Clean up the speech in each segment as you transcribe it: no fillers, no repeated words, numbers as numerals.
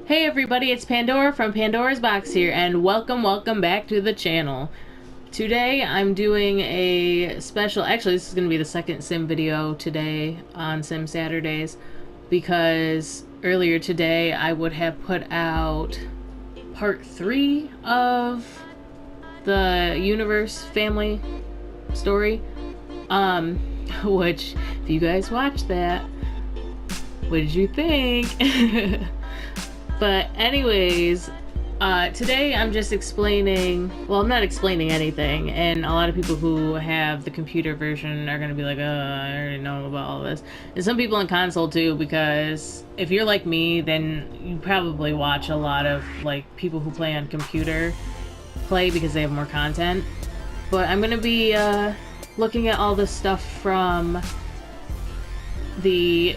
Hey everybody, it's Pandora from Pandora's Box here, and welcome back to the channel. Today I'm doing a special, actually this is going to be the second Sim video today on Sim Saturdays, because earlier today I would have put out part 3 of the Universe family story, which, if you guys watched that, what did you think? But anyways, today I'm just explaining, well, I'm not explaining anything, and a lot of people who have the computer version are going to be like, I already know about all this. And some people on console too, because if you're like me, then you probably watch a lot of like people who play on computer play because they have more content. But I'm going to be looking at all this stuff from the...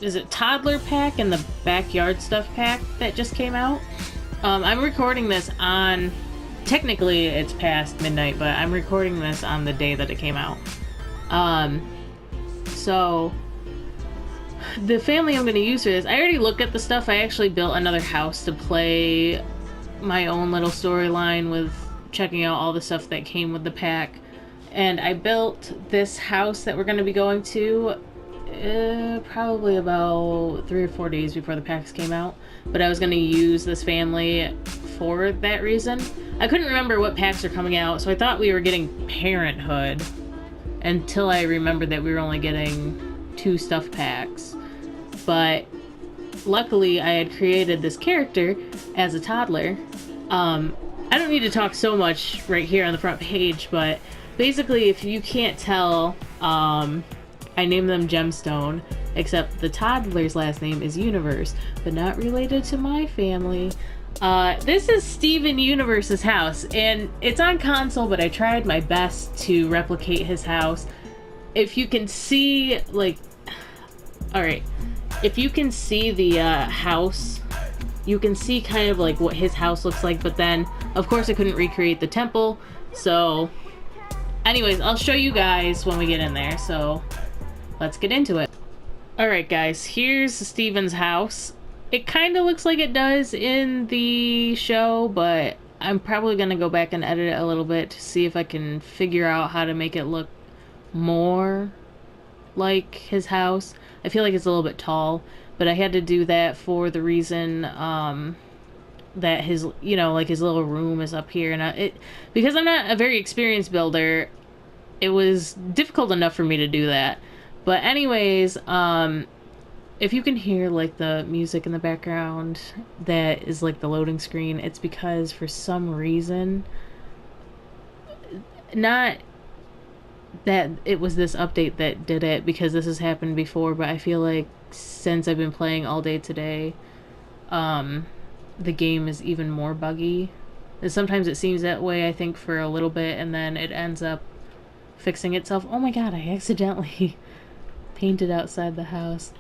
is it toddler pack and the backyard stuff pack that just came out. I'm recording this on, technically it's past midnight, but I'm recording this on the day that it came out. So the family I'm going to use for this, I already looked at the stuff. I actually built another house to play my own little storyline with checking out all the stuff that came with the pack. And I built this house that we're going to be going to probably about 3 or 4 days before the packs came out, but I was going to use this family for that reason. I couldn't remember what packs are coming out, so I thought we were getting Parenthood until I remembered that we were only getting 2 stuff packs. But luckily I had created this character as a toddler. I don't need to talk so much right here on the front page, but basically, if you can't tell, I named them Gemstone, except the toddler's last name is Universe, but not related to my family. This is Steven Universe's house, and it's on console, but I tried my best to replicate his house. If you can see, like... Alright. If you can see the house, you can see kind of like what his house looks like, but then, of course, I couldn't recreate the temple, so... Anyways, I'll show you guys when we get in there, so... let's get into it. Alright guys, here's Steven's house. It kind of looks like it does in the show, but I'm probably going to go back and edit it a little bit to see if I can figure out how to make it look more like his house. I feel like it's a little bit tall, but I had to do that for the reason that his, you know, like his little room is up here, and because I'm not a very experienced builder, it was difficult enough for me to do that. But anyways, if you can hear like the music in the background that is like the loading screen, it's because for some reason, not that it was this update that did it, because this has happened before, but I feel like since I've been playing all day today, the game is even more buggy. And sometimes it seems that way, I think, for a little bit, and then it ends up fixing itself. Oh my god, I accidentally painted outside the house,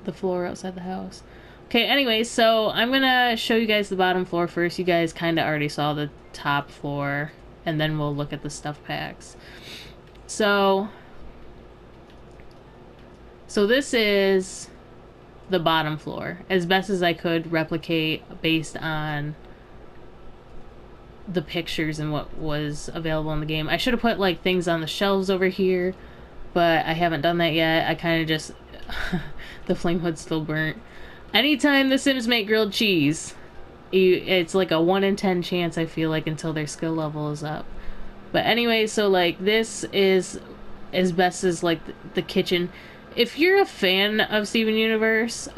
the floor outside the house. Okay, anyway, so I'm gonna show you guys the bottom floor first. You guys kind of already saw the top floor, and then we'll look at the stuff packs. So this is the bottom floor, as best as I could replicate based on the pictures and what was available in the game. I should have put like things on the shelves over here, but I haven't done that yet. I kind of just... the flame hood's still burnt. Anytime the Sims make grilled cheese, it's like a 1 in 10 chance, I feel like, until their skill level is up. But anyway, so like this is as best as like the kitchen. If you're a fan of Steven Universe,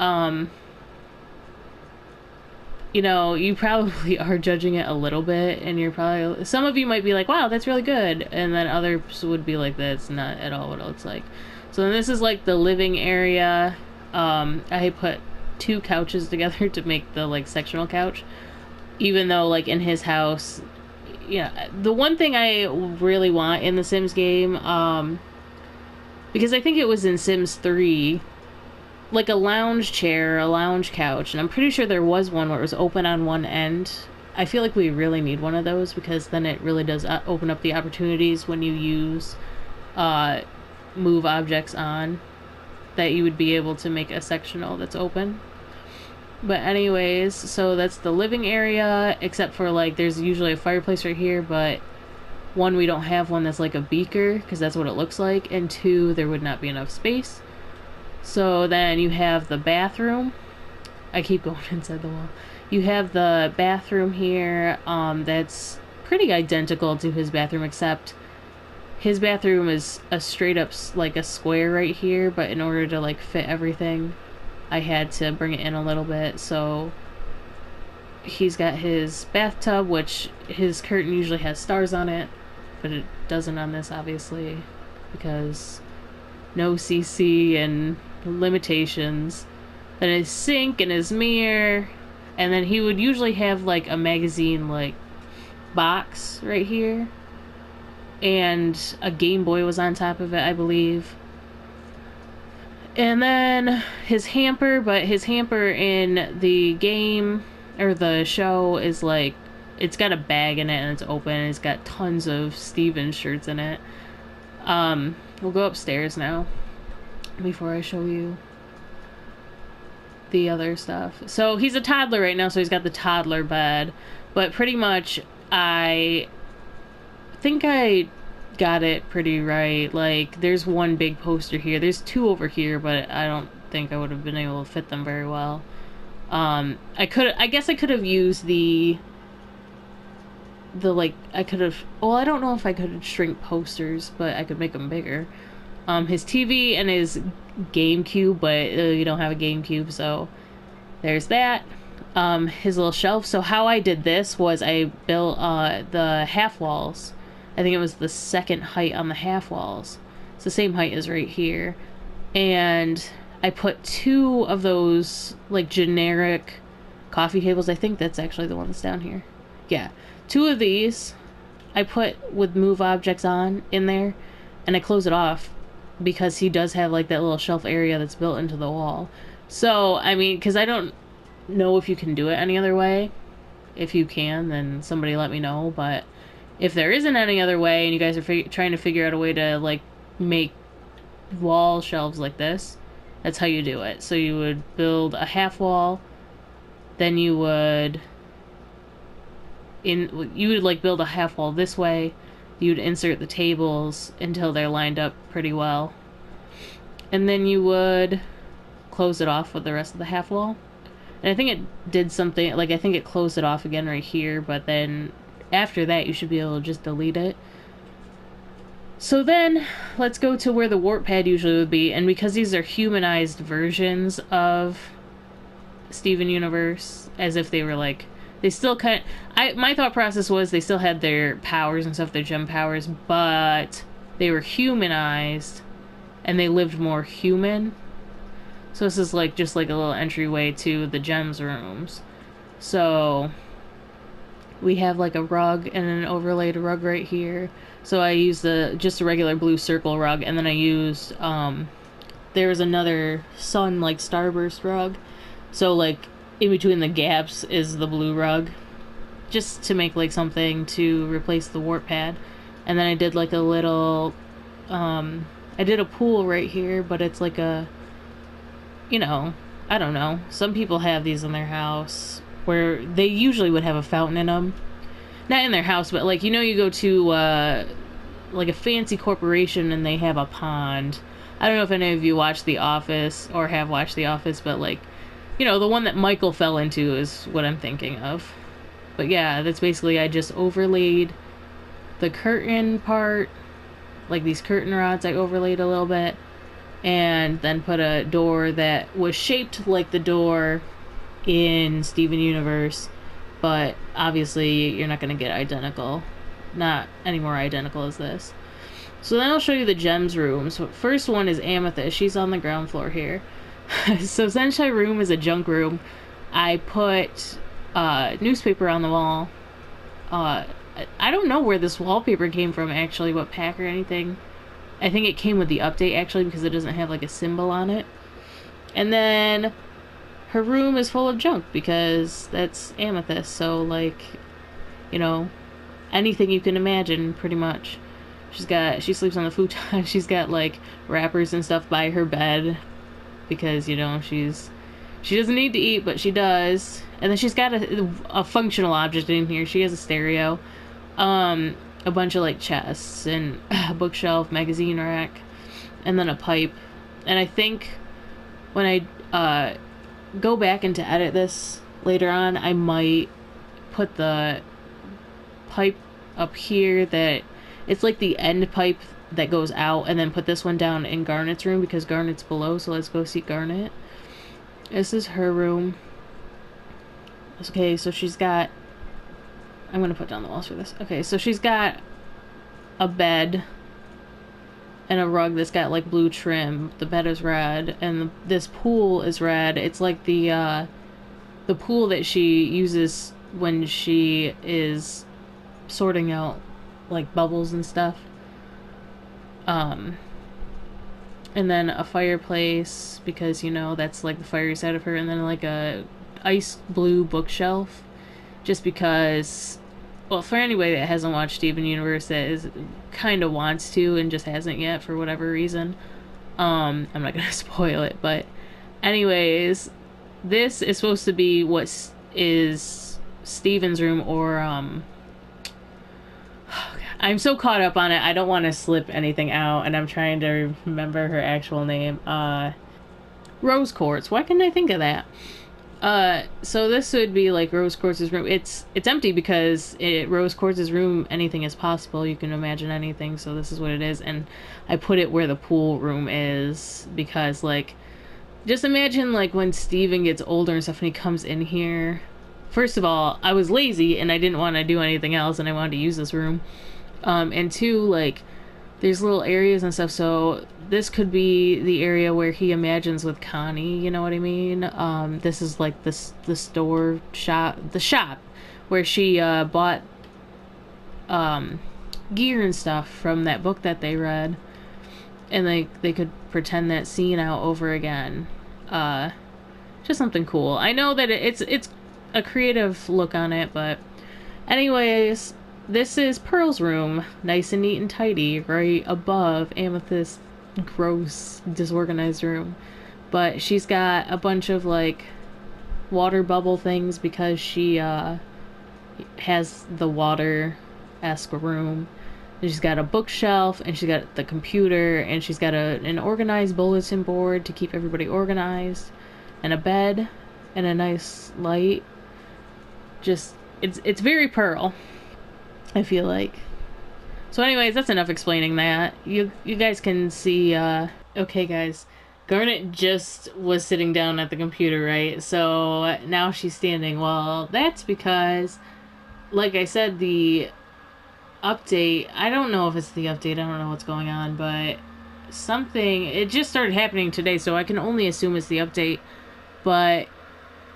you know, you probably are judging it a little bit, and you're probably... some of you might be like, wow, that's really good, and then others would be like, that's not at all what it looks like. So then this is like the living area. I put 2 couches together to make the like sectional couch, even though like in his house, yeah, the one thing I really want in the Sims game, because I think it was in Sims 3, like a lounge chair, a lounge couch, and I'm pretty sure there was one where it was open on one end. I feel like we really need one of those, because then it really does open up the opportunities when you use move objects on, that you would be able to make a sectional that's open. But anyways, so that's the living area, except for like there's usually a fireplace right here, but one, we don't have one that's like a beaker because that's what it looks like, and two, there would not be enough space. So then you have the bathroom. I keep going inside the wall. You have the bathroom here, that's pretty identical to his bathroom, except his bathroom is a straight up like a square right here, but in order to like fit everything, I had to bring it in a little bit. So he's got his bathtub, which his curtain usually has stars on it, but it doesn't on this, obviously, because no CC and limitations. Then his sink and his mirror, and then he would usually have like a magazine like box right here, and a Game Boy was on top of it, I believe. And then his hamper, but his hamper in the game or the show is like, it's got a bag in it and it's open and it's got tons of Steven shirts in it. We'll go upstairs now before I show you the other stuff. So he's a toddler right now, so he's got the toddler bed, but pretty much I think I got it pretty right. Like, there's one big poster here. There's two over here, but I don't think I would have been able to fit them very well. I guess I could have used the like, I could have, well, I don't know if I could shrink posters, but I could make them bigger. His TV and his GameCube, but you don't have a GameCube, so there's that. His little shelf. So how I did this was I built the half walls. I think it was the second height on the half walls. It's the same height as right here. And I put two of those like generic coffee tables. I think that's actually the one that's down here. Yeah. Two of these I put with move objects on in there, and I close it off because he does have like that little shelf area that's built into the wall. So, I mean, because I don't know if you can do it any other way. If you can, then somebody let me know. But if there isn't any other way and you guys are trying to figure out a way to like make wall shelves like this, that's how you do it. So you would build a half wall, then you would like build a half wall this way. You'd insert the tables until they're lined up pretty well, and then you would close it off with the rest of the half wall. And I think it did something like, I think it closed it off again right here, but then after that you should be able to just delete it. So then let's go to where the warp pad usually would be, and because these are humanized versions of Steven Universe, as if they were like, they still kind of, my thought process was they still had their powers and stuff, their gem powers, but they were humanized and they lived more human. So this is like just like a little entryway to the gems rooms. So we have like a rug and an overlaid rug right here. So I used just a regular blue circle rug, and then I used there's another sun like starburst rug. So like in between the gaps is the blue rug, just to make like something to replace the warp pad. And then I did like a little I did a pool right here, but it's like a, you know, I don't know, some people have these in their house where they usually would have a fountain in them. Not in their house, but like, you know, you go to like a fancy corporation and they have a pond. I don't know if any of you watch The Office or have watched The Office, but like, you know, the one that Michael fell into is what I'm thinking of. But yeah, that's basically, I just overlaid the curtain part, like these curtain rods I overlaid a little bit, and then put a door that was shaped like the door in Steven Universe, but obviously you're not going to get identical. Not any more identical as this. So then I'll show you the gems rooms. First one is Amethyst. She's on the ground floor here. So Zenshai room is a junk room. I put newspaper on the wall. I don't know where this wallpaper came from, actually, what pack or anything. I think it came with the update, actually, because it doesn't have like a symbol on it. And then her room is full of junk because that's Amethyst. So like, you know, anything you can imagine, pretty much. She sleeps on the futon. She's got like wrappers and stuff by her bed because, you know, she's She doesn't need to eat, but she does. And then she's got a functional object in here. She has a stereo, a bunch of like chests and a bookshelf, magazine rack, and then a pipe. And I think when I go back and to edit this later on, I might put the pipe up here that it's like the end pipe that goes out, and then put this one down in Garnet's room because Garnet's below. So let's go see Garnet. This is her room. Okay, so she's got... I'm gonna put down the walls for this. Okay, so she's got a bed and a rug that's got like blue trim. The bed is red, and this pool is red. It's like the pool that she uses when she is sorting out like bubbles and stuff. And then a fireplace, because, you know, that's like the fiery side of her, and then like a ice blue bookshelf, just because, well, for anybody that hasn't watched Steven Universe that is kind of wants to and just hasn't yet for whatever reason, I'm not gonna spoil it, but anyways, this is supposed to be what is Steven's room, or I'm so caught up on it, I don't want to slip anything out, and I'm trying to remember her actual name. Rose Quartz. Why couldn't I think of that? So this would be like Rose Quartz's room. It's empty because Rose Quartz's room, anything is possible. You can imagine anything, so this is what it is. And I put it where the pool room is because, like, just imagine, like, when Steven gets older and stuff and he comes in here. First of all, I was lazy and I didn't want to do anything else and I wanted to use this room. And two, like, there's little areas and stuff, so this could be the area where he imagines with Connie, you know what I mean? This is like the store shop, the shop where she bought gear and stuff from that book that they read, and they could pretend that scene out over again. Just something cool. I know that it's a creative look on it, but anyways, this is Pearl's room, nice and neat and tidy, right above Amethyst's gross, disorganized room. But she's got a bunch of, like, water bubble things because she has the water-esque room. And she's got a bookshelf, and she's got the computer, and she's got an organized bulletin board to keep everybody organized, and a bed, and a nice light. Just, it's very Pearl, I feel like. So anyways, that's enough explaining that. You guys can see, okay guys, Garnet just was sitting down at the computer, right? So now she's standing. Well, that's because, like I said, the update, I don't know if it's the update, I don't know what's going on, but it just started happening today, so I can only assume it's the update. But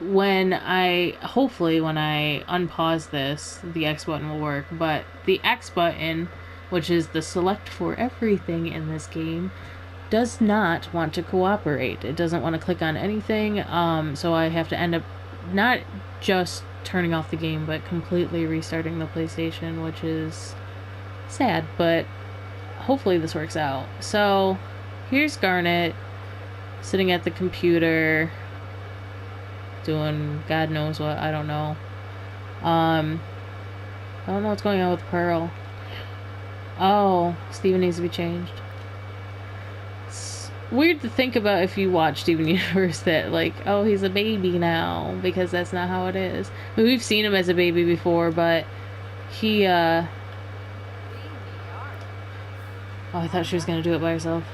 hopefully when I unpause this, the X button will work, but the X button, which is the select for everything in this game, does not want to cooperate. It doesn't want to click on anything, so I have to end up not just turning off the game, but completely restarting the PlayStation, which is sad, but hopefully this works out. So here's Garnet sitting at the computer doing God knows what. I don't know. I don't know what's going on with Pearl. Oh, Steven needs to be changed. It's weird to think about if you watch Steven Universe that, like, oh, he's a baby now, because that's not how it is. I mean, we've seen him as a baby before, but he, oh, I thought she was gonna do it by herself.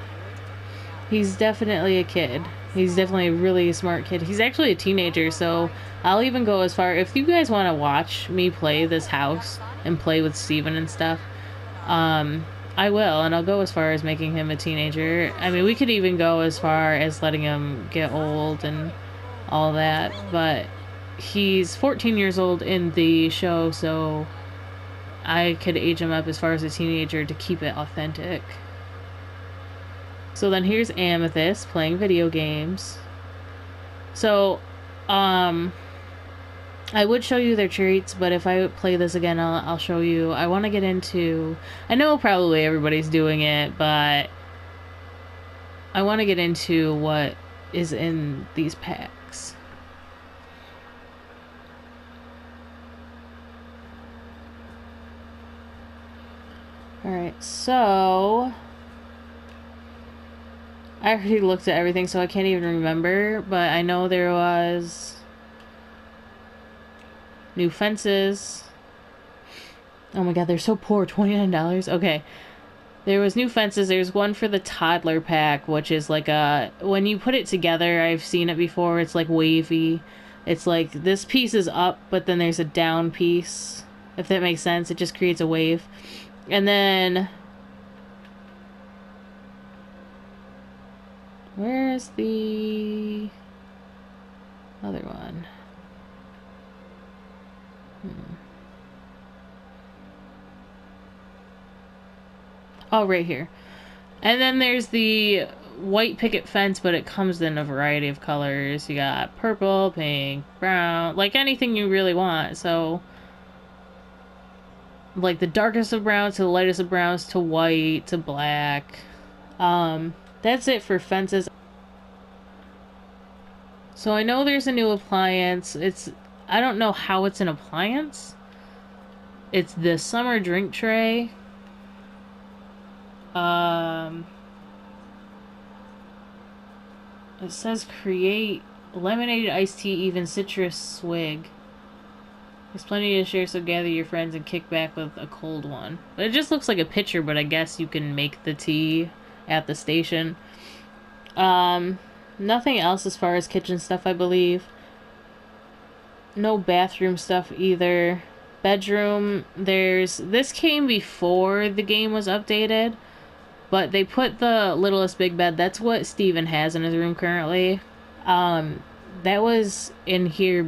He's definitely a kid. He's definitely a really smart kid. He's actually a teenager, so I'll even go as far... If you guys want to watch me play this house and play with Steven and stuff, I will, and I'll go as far as making him a teenager. I mean, we could even go as far as letting him get old and all that, but he's 14 years old in the show, so I could age him up as far as a teenager to keep it authentic. So then here's Amethyst playing video games. So, I would show you their treats, but if I play this again, I'll show you. I want to get into... I know probably everybody's doing it, but I want to get into what is in these packs. Alright, so I already looked at everything, so I can't even remember, but I know there was new fences. Oh my god, they're so poor. $29. Okay. There was new fences. There's one for the toddler pack, which is like a... When you put it together, I've seen it before, it's like wavy. It's like this piece is up, but then there's a down piece. If that makes sense. It just creates a wave. And then... Where's the other one? Oh, right here. And then there's the white picket fence, but it comes in a variety of colors. You got purple, pink, brown, like anything you really want. So, like the darkest of browns to the lightest of browns to white to black. That's it for fences. So I know there's a new appliance. I don't know how it's an appliance. It's the summer drink tray. It says create lemonade, iced tea, even citrus swig. There's plenty to share, so gather your friends and kick back with a cold one. But it just looks like a pitcher, but I guess you can make the tea at the station. Nothing else as far as kitchen stuff, I believe. No bathroom stuff either. Bedroom, this came before the game was updated, but they put the littlest big bed. That's what Steven has in his room currently. That was in here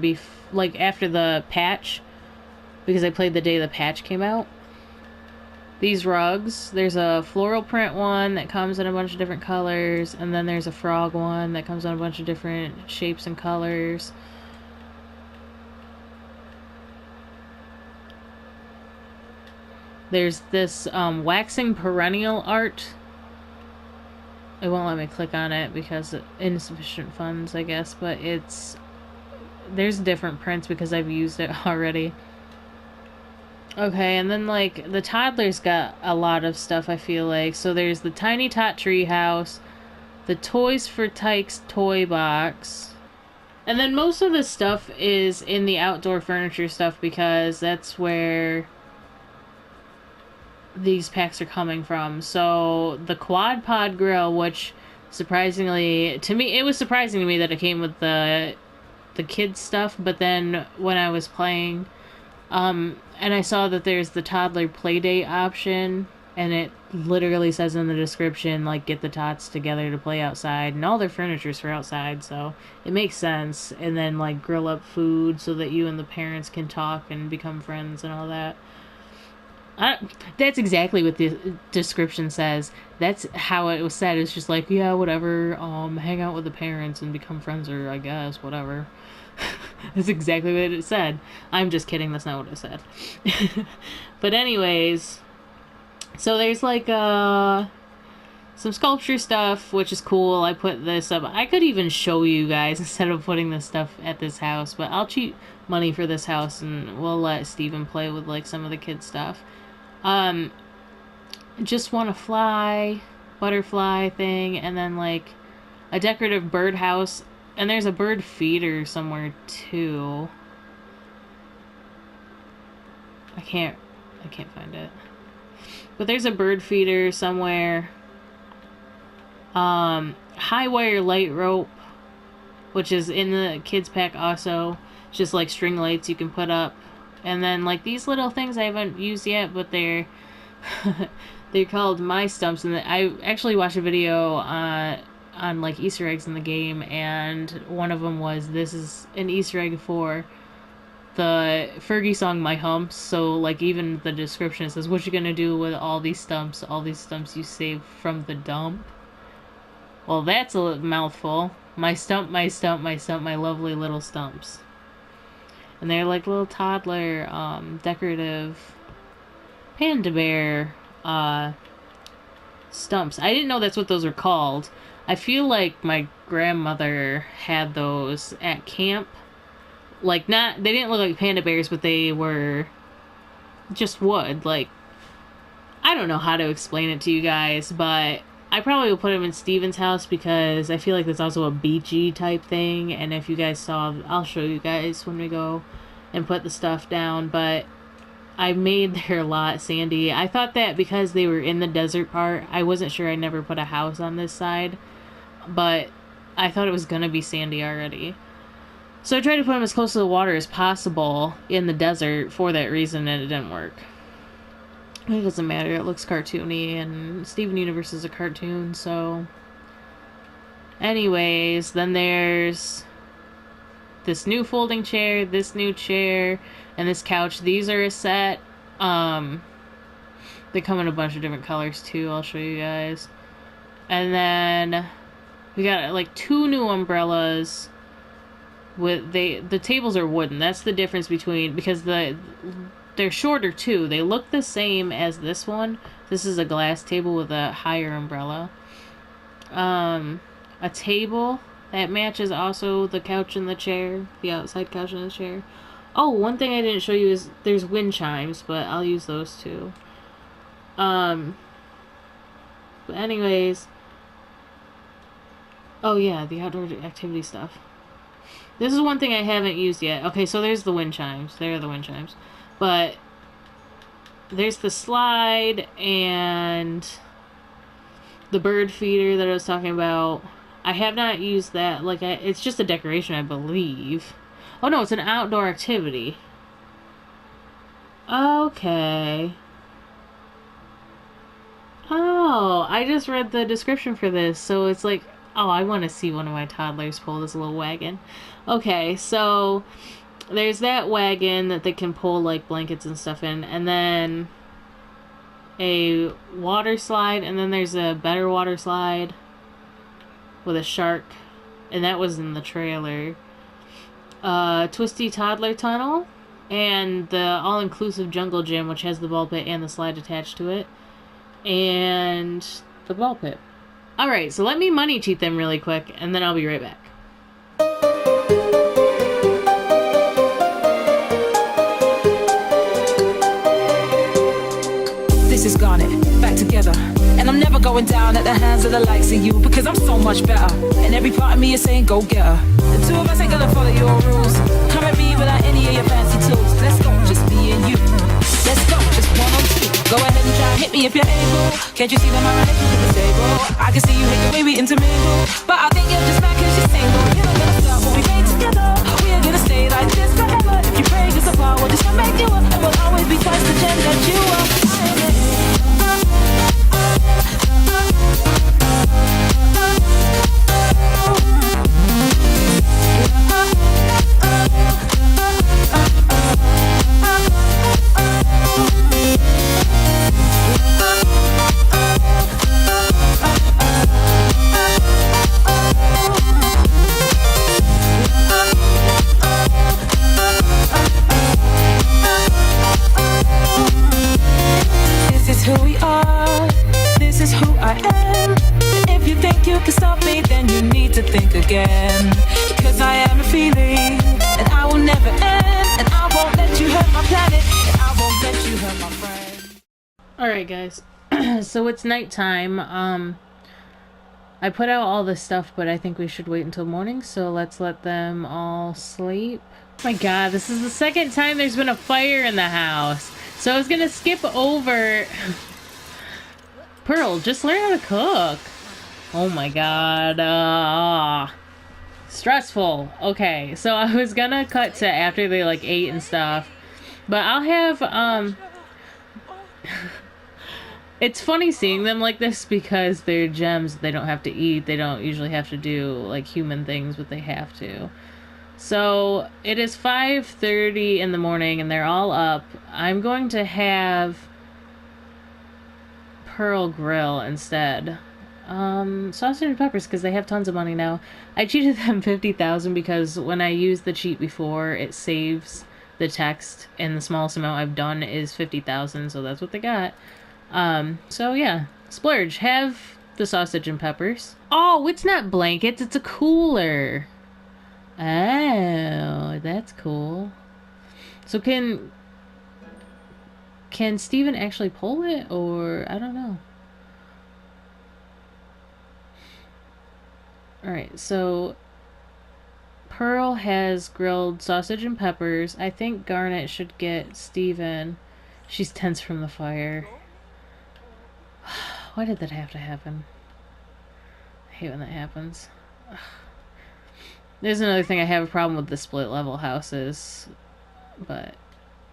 like after the patch, because I played the day the patch came out. These rugs, there's a floral print one that comes in a bunch of different colors, and then there's a frog one that comes in a bunch of different shapes and colors. There's this waxing perennial art. It won't let me click on it because insufficient funds, I guess, but there's different prints because I've used it already. Okay, and then like the toddlers got a lot of stuff, I feel like. So there's the Tiny Tot Treehouse, the Toys for Tykes toy box. And then most of the stuff is in the outdoor furniture stuff because that's where these packs are coming from. So the Quad Pod Grill, which surprisingly to me, it was surprising to me that it came with the kids stuff, but then when I was playing, and I saw that there's the toddler playdate option, and it literally says in the description, like, get the tots together to play outside, and all their furniture's for outside, so it makes sense. And then, like, grill up food so that you and the parents can talk and become friends and all that. That's exactly what the description says. That's how it was said. It's just like, yeah, whatever, hang out with the parents and become friends, or I guess, whatever. That's exactly what it said. I'm just kidding, that's not what it said. But anyways, so there's like some sculpture stuff, which is cool. I put this up. I could even show you guys instead of putting this stuff at this house, but I'll cheat money for this house and we'll let Steven play with like some of the kids stuff. Just want to fly, butterfly thing, and then like a decorative birdhouse, and there's a bird feeder somewhere too. I can't find it. But there's a bird feeder somewhere. High wire light rope, which is in the kids pack also. It's just like string lights you can put up. And then like these little things I haven't used yet, but they're they're called My Stumps, and I actually watched a video on like Easter eggs in the game, and one of them was, this is an Easter egg for the Fergie song My Humps. So like even the description says, what you gonna do with all these stumps you saved from the dump? Well, that's a mouthful. My stump, my stump, my stump, my lovely little stumps. And they're like little toddler, decorative panda bear, stumps. I didn't know that's what those were called. I feel like my grandmother had those at camp. Like, they didn't look like panda bears, but they were just wood. Like, I don't know how to explain it to you guys, but I probably will put him in Steven's house because I feel like that's also a beachy type thing. And if you guys saw, I'll show you guys when we go and put the stuff down. But I made their lot sandy. I thought that because they were in the desert part, I wasn't sure I never put a house on this side. But I thought it was going to be sandy already. So I tried to put them as close to the water as possible in the desert for that reason, and it didn't work. It doesn't matter, it looks cartoony, and Steven Universe is a cartoon, so... Anyways, then there's this new folding chair, this new chair, and this couch. These are a set. They come in a bunch of different colors, too. I'll show you guys. And then we got, like, 2 new umbrellas. The tables are wooden. That's the difference between... Because they're shorter too. They look the same as this one. This is a glass table with a higher umbrella. A table that matches also the couch and the chair. The outside couch and the chair. Oh, one thing I didn't show you is there's wind chimes, but I'll use those too. But anyways. Oh yeah, the outdoor activity stuff. This is one thing I haven't used yet. Okay, so there's the wind chimes. There are the wind chimes. But there's the slide and the bird feeder that I was talking about. I have not used that. Like, it's just a decoration, I believe. Oh, no, it's an outdoor activity. Okay. Oh, I just read the description for this. So it's like, oh, I want to see one of my toddlers pull this little wagon. Okay, so... There's that wagon that they can pull, like, blankets and stuff in. And then a water slide. And then there's a better water slide with a shark. And that was in the trailer. Twisty toddler tunnel. And the all-inclusive jungle gym, which has the ball pit and the slide attached to it. And the ball pit. Alright, so let me money cheat them really quick. And then I'll be right back. This is Garnet, back together. And I'm never going down at the hands of the likes of you, because I'm so much better. And every part of me is saying, go get her. The two of us ain't gonna follow your rules. Come at me without any of your fancy tools. Let's go, just me and you. Let's go, just 1 on 2. Go ahead and try and hit me if you're able. Can't you see that my head is the table? I can see you hate the way we intermingle. But I think you're just mad cause you're single. You're not gonna stop what we made together. We are gonna stay like this forever. If you break us apart, we'll just come back to it. And we'll always be twice the gem that you are. Because I am a feeling, and I will never end, and I won't let you hurt my planet, and I won't let you hurt my friend. Alright guys, so it's nighttime. I put out all this stuff, but I think we should wait until morning, so let's let them all sleep. Oh my god, this is the second time there's been a fire in the house. So I was gonna skip over... Pearl, just learn how to cook. Oh my god, stressful. Okay, so I was gonna cut to after they like ate and stuff, but I'll have it's funny seeing them like this because they're gems. They don't have to eat. They don't usually have to do like human things, but they have to. So it is 5:30 in the morning and they're all up. I'm going to have Pearl grill instead. Sausage and peppers because they have tons of money now. I cheated them 50,000 because when I used the cheat before, it saves the text, and the smallest amount I've done is 50,000, so that's what they got. So yeah, splurge. Have the sausage and peppers. Oh, it's not blankets, it's a cooler. Oh, that's cool. So can Can Steven actually pull it, or I don't know. Alright, so Pearl has grilled sausage and peppers. I think Garnet should get Steven. She's tense from the fire. Why did that have to happen? I hate when that happens. There's another thing I have a problem with the split level houses. But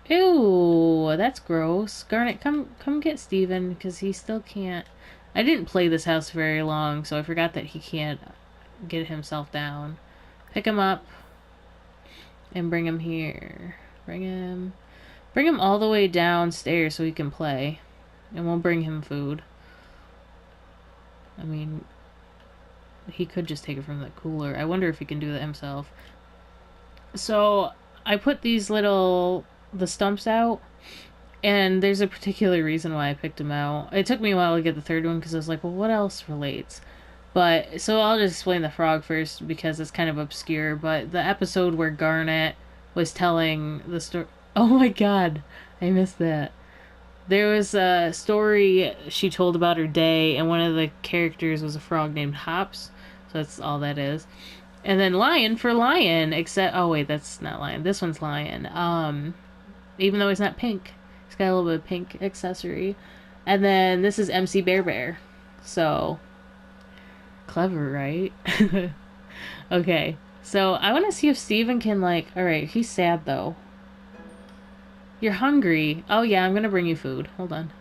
ew, that's gross. Garnet, come get Steven, because he still can't. I didn't play this house very long, so I forgot that he can't get himself down. Pick him up and bring him here. Bring him all the way downstairs so he can play. And we'll bring him food. I mean, he could just take it from the cooler. I wonder if he can do that himself. So I put the stumps out, and there's a particular reason why I picked them out. It took me a while to get the third one because I was like, well, what else relates? But so I'll just explain the frog first because it's kind of obscure. But the episode where Garnet was telling the story. Oh my god, I missed that. There was a story she told about her day, and one of the characters was a frog named Hops. So that's all that is. And then Lion for Lion, except oh wait, that's not Lion. This one's Lion. Even though he's not pink, he's got a little bit of pink accessory. And then this is MC Bear Bear. So clever, right? Okay. So I want to see if Steven can alright, he's sad though. You're hungry. Oh yeah, I'm gonna bring you food. Hold on.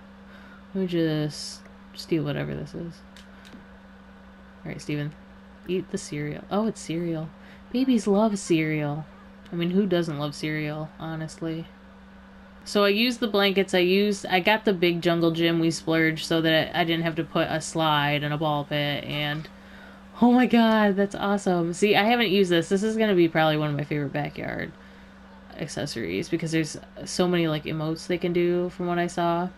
Let me just steal whatever this is. Alright, Steven. Eat the cereal. Oh, it's cereal. Babies love cereal. I mean, who doesn't love cereal, honestly? So I used the blankets. I got the big jungle gym we splurged so that I didn't have to put a slide and a ball pit and... Oh my god, that's awesome. See, I haven't used this. This is going to be probably one of my favorite backyard accessories because there's so many emotes they can do from what I saw.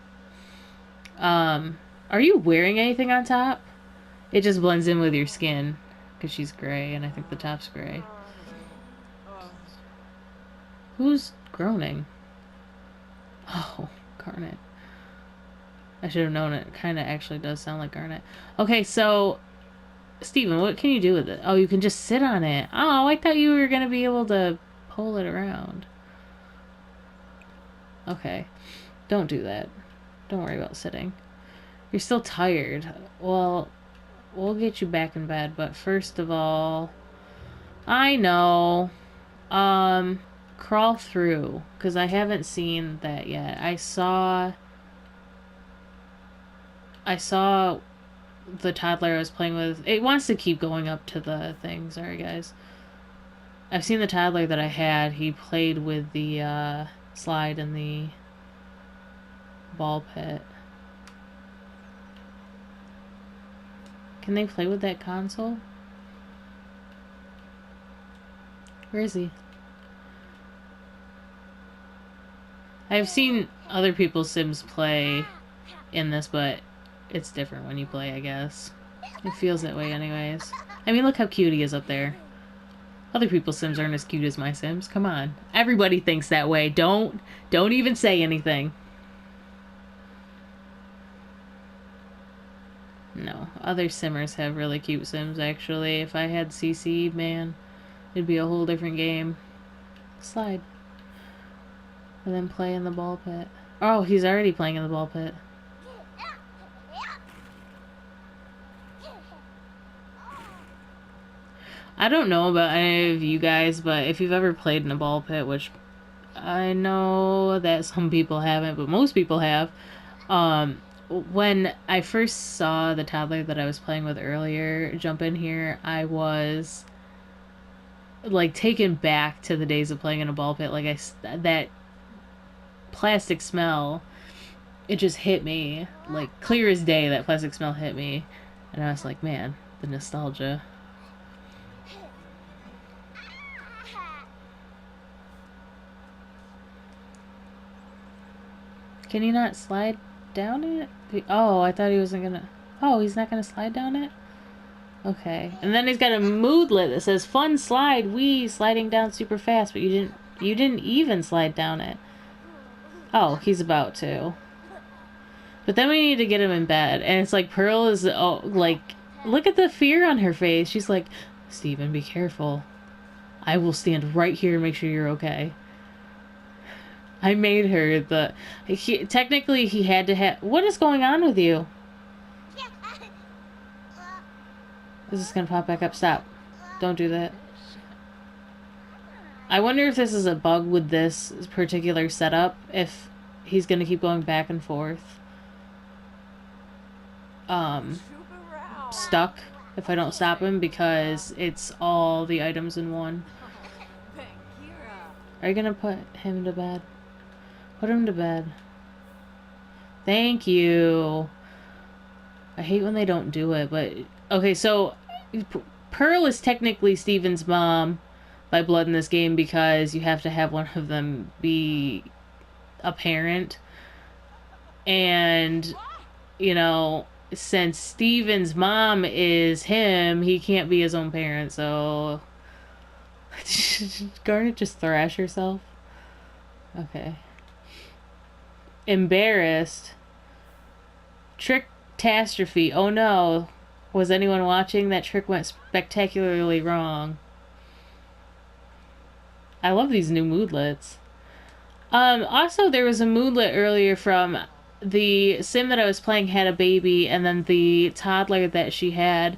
Are you wearing anything on top? It just blends in with your skin because she's gray and I think the top's gray. Who's groaning? Oh, Garnet. I should have known it. Kind of actually does sound like Garnet. Okay, so Steven, what can you do with it? Oh, you can just sit on it. Oh, I thought you were going to be able to pull it around. Okay. Don't do that. Don't worry about sitting. You're still tired. Well, we'll get you back in bed, but first of all... I know. Crawl through, because I haven't seen that yet. I saw the toddler I was playing with. It wants to keep going up to the thing. Sorry, guys. I've seen the toddler that I had. He played with the slide and the ball pit. Can they play with that console? Where is he? I've seen other people's Sims play in this, but it's different when you play, I guess. It feels that way anyways. I mean, look how cute he is up there. Other people's Sims aren't as cute as my Sims. Come on. Everybody thinks that way. Don't even say anything. No. Other Simmers have really cute Sims, actually. If I had CC, man, it'd be a whole different game. Slide. And then play in the ball pit. Oh, he's already playing in the ball pit. I don't know about any of you guys, but if you've ever played in a ball pit, which I know that some people haven't, but most people have, when I first saw the toddler that I was playing with earlier jump in here, I was taken back to the days of playing in a ball pit. That plastic smell, it just hit me clear as day. That plastic smell hit me, and I was like, man, the nostalgia. Can he not slide down it? Oh, I thought he wasn't gonna... Oh, he's not gonna slide down it? Okay. And then he's got a moodlet that says, fun slide, wee, sliding down super fast, but you didn't even slide down it. Oh, he's about to. But then we need to get him in bed. And it's like Pearl is, oh, like, look at the fear on her face. She's like, Steven, be careful. I will stand right here and make sure you're okay. I made her the... technically, he had to have... What is going on with you? Is this gonna pop back up? Stop. Don't do that. I wonder if this is a bug with this particular setup. If he's gonna keep going back and forth. Stuck. If I don't stop him, because it's all the items in one. Are you gonna put him to bed? Put him to bed. Thank you. I hate when they don't do it, but... Okay, so... Pearl is technically Steven's mom by blood in this game because you have to have one of them be a parent. And, you know, since Steven's mom is him, he can't be his own parent, so... Garnet just thrash herself? Okay. Embarrassed. Trick-tastrophe. Oh no. Was anyone watching? That trick went spectacularly wrong. I love these new moodlets. Also, there was a moodlet earlier from the sim that I was playing had a baby, and then the toddler that she had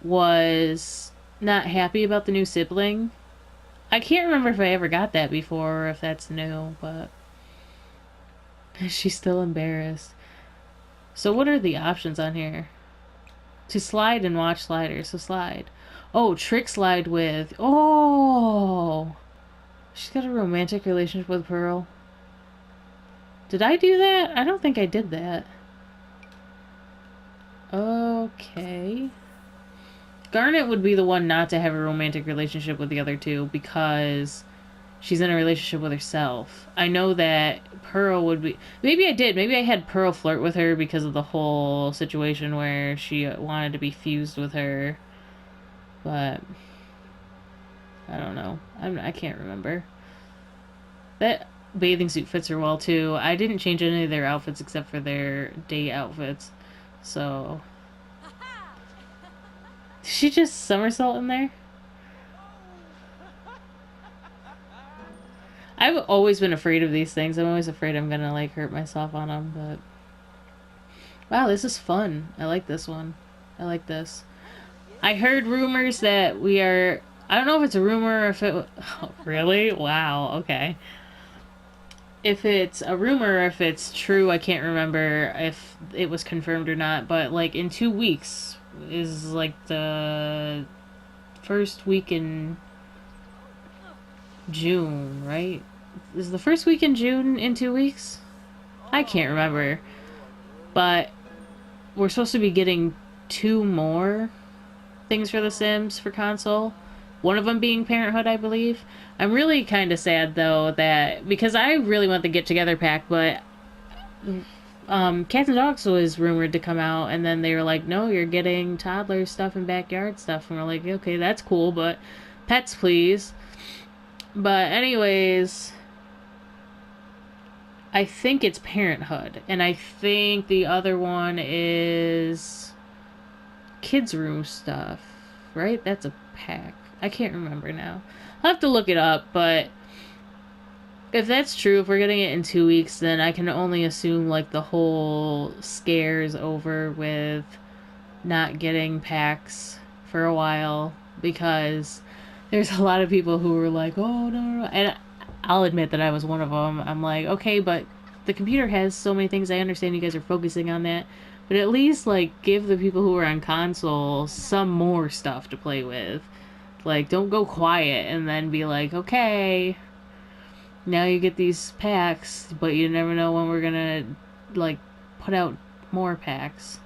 was not happy about the new sibling. I can't remember if I ever got that before or if that's new, but she's still embarrassed. So what are the options on here? To slide and watch sliders, so slide. Oh, trick slide with... Oh! She's got a romantic relationship with Pearl. Did I do that? I don't think I did that. Okay. Garnet would be the one not to have a romantic relationship with the other two because she's in a relationship with herself. I know that Pearl would be... Maybe I did. Maybe I had Pearl flirt with her because of the whole situation where she wanted to be fused with her. But... I don't know. I can't remember. That bathing suit fits her well, too. I didn't change any of their outfits except for their day outfits. So... Did she just somersault in there? I've always been afraid of these things. I'm always afraid I'm gonna, like, hurt myself on them, but... Wow, this is fun. I like this one. I like this. I heard rumors that we are... I don't know if it's a rumor or if it... Oh, really? Wow, okay. If it's a rumor or if it's true, I can't remember if it was confirmed or not, but, like, in 2 weeks is, like, the first week in June, right? Is the first week in June in 2 weeks? I can't remember. But we're supposed to be getting 2 more things for The Sims for console. One of them being Parenthood, I believe. I'm really kind of sad, though, that... Because I really want the get-together pack, but... Cats and Dogs was rumored to come out, and then they were like, no, you're getting toddler stuff and backyard stuff. And we're like, okay, that's cool, but pets, please. But anyways... I think it's Parenthood, and I think the other one is Kids Room stuff, right? That's a pack. I can't remember now. I'll have to look it up, but if that's true, if we're getting it in 2 weeks, then I can only assume, like, the whole scare's over with not getting packs for a while, because there's a lot of people who were like, oh, no. And I'll admit that I was one of them. I'm like, okay, but the computer has so many things. I understand you guys are focusing on that, but at least, like, give the people who are on console some more stuff to play with. Like, don't go quiet and then be like, okay, now you get these packs, but you never know when we're gonna, like, put out more packs.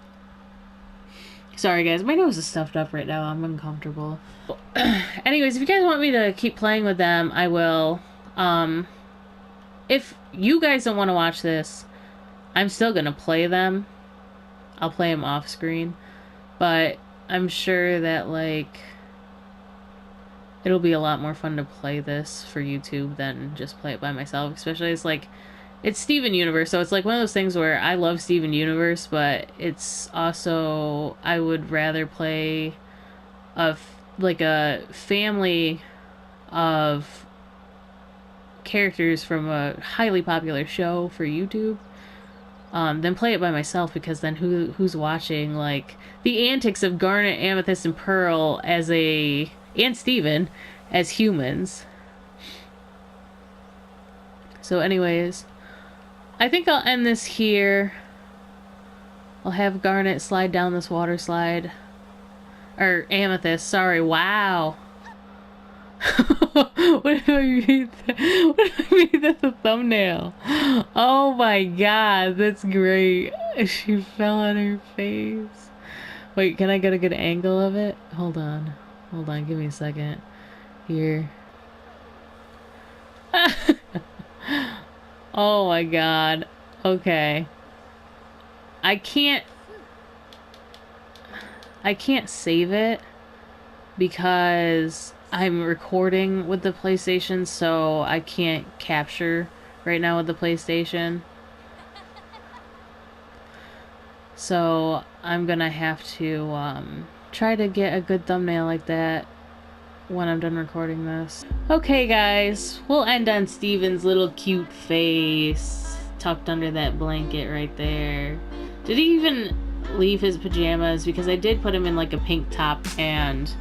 Sorry, guys. My nose is stuffed up right now. I'm uncomfortable. Anyways, if you guys want me to keep playing with them, I will. If you guys don't want to watch this, I'm still gonna play them. I'll play them off screen. But I'm sure that, like, it'll be a lot more fun to play this for YouTube than just play it by myself. Especially as, like, It's Steven Universe, so it's like one of those things where I love Steven Universe, but it's also I would rather play like a family of characters from a highly popular show for YouTube, than play it by myself, because then who's watching like the antics of Garnet, Amethyst, and Pearl and Steven as humans. So anyways, I think I'll end this here. I'll have Garnet slide down this water slide. Or Amethyst, sorry, wow. What if I made that? What if I made that the thumbnail? Oh my god, that's great. She fell on her face. Wait, can I get a good angle of it? Hold on. Hold on, give me a second. Here. Oh my god. Okay. I can't save it because I'm recording with the PlayStation, so I can't capture right now with the PlayStation. So I'm gonna have to try to get a good thumbnail like that when I'm done recording this. Okay guys, we'll end on Steven's little cute face tucked under that blanket right there. Did he even leave his pajamas? Because I did put him in like a pink top and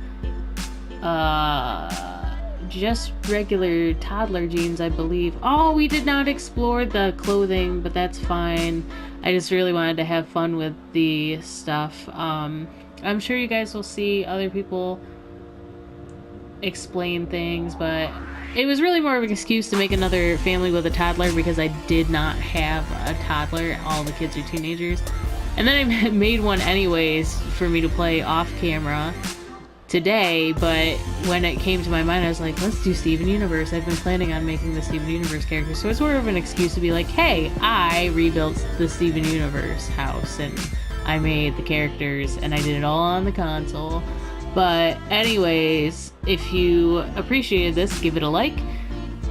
just regular toddler jeans, I believe. Oh, we did not explore the clothing, but that's fine. I just really wanted to have fun with the stuff. I'm sure you guys will see other people explain things, but it was really more of an excuse to make another family with a toddler because I did not have a toddler. All the kids are teenagers. And then I made one anyways for me to play off camera today, but when it came to my mind, I was like, let's do Steven Universe. I've been planning on making the Steven Universe character, so it's sort of an excuse to be like, hey, I rebuilt the Steven Universe house, and I made the characters, and I did it all on the console. But anyways, if you appreciated this, give it a like,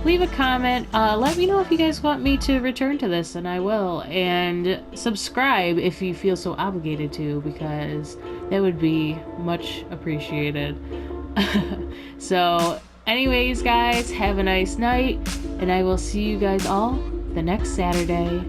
leave a comment, let me know if you guys want me to return to this, and I will, and subscribe if you feel so obligated to, because that would be much appreciated. So anyways guys, have a nice night, and I will see you guys all the next Saturday.